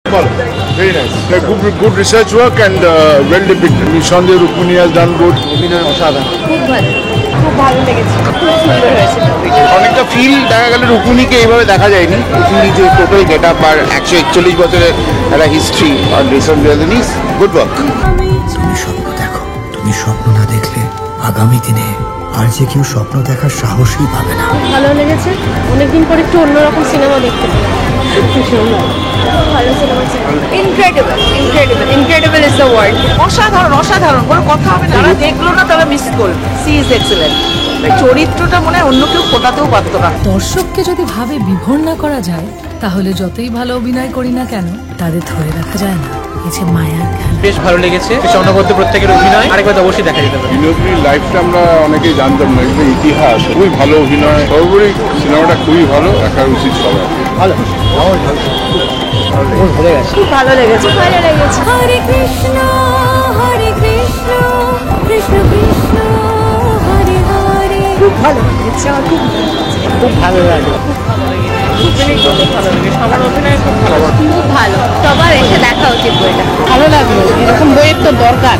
Very nice. Like good research work and well depicted. Nishandev Rukmini has done good. অভিনয় অসাধারণ। খুব ভালো, খুব ভালো লেগেছে, খুব সুন্দর হয়েছে। অনেকটা ফিল দেখা গেল রুকুনিকে এইভাবে দেখা যায়নি। রুকুনি যে টোটাল গেট আপ আর 141 বছরের একটা হিস্ট্রি আর রিসেন্ট জার্নিস, গুড ওয়ার্ক। তুমি স্বপ্ন দেখো, তুমি স্বপ্ন না দেখলে আগামী দিনে আর যে কেউ স্বপ্ন দেখার সাহসই পাবে না। ভালো লেগেছে, অনেকদিন পর একটু অন্যরকম সিনেমা দেখতে পেলাম। সত্যি সুন্দর, ভালো সিনেমা ছিল। Incredible, incredible, incredible is the word. অসাধারণ, অসাধারণ, কোনো কথা হবে না। যারা দেখলো না তারা মিস করল। She is excellent. চরিত্রটা মনে হয় অন্য কেউ ফোটাতেও পারতো না। দর্শককে যদি ভাবে বিভোর না করা যায়, তাহলে যতই ভালো অভিনয় করি না কেন তাদের ধরে রাখা যায় না। এই যে মায়ার খেলা। বেশ ভালো লেগেছে। অনবদ্য প্রত্যেকের অভিনয় আরেকবার তো অবশ্যই দেখা যেতে পারে। বিনোদিনীর লাইফটা আমরা অনেকেই জানতাম না, কিন্তু ইতিহাস খুবই ভালো অভিনয়। সর্বোপরি সিনেমাটা খুবই ভালো, দেখা উচিত সবার। ভালো, ভুলে গেছে। খুব ভালো লেগেছে, ভালো লেগেছে। হরে কৃষ্ণ কৃষ্ণ কৃষ্ণ হরে হরে। খুব ভালো লেগেছে, আমার খুব ভালো লেগেছে। খুব ভালো লাগে। সবার অভিনয় খুব ভালো। খুব ভালো, সবার এসে দেখা উচিত বইটা। ভালো লাগলো, এরকম বইয়ের তো দরকার।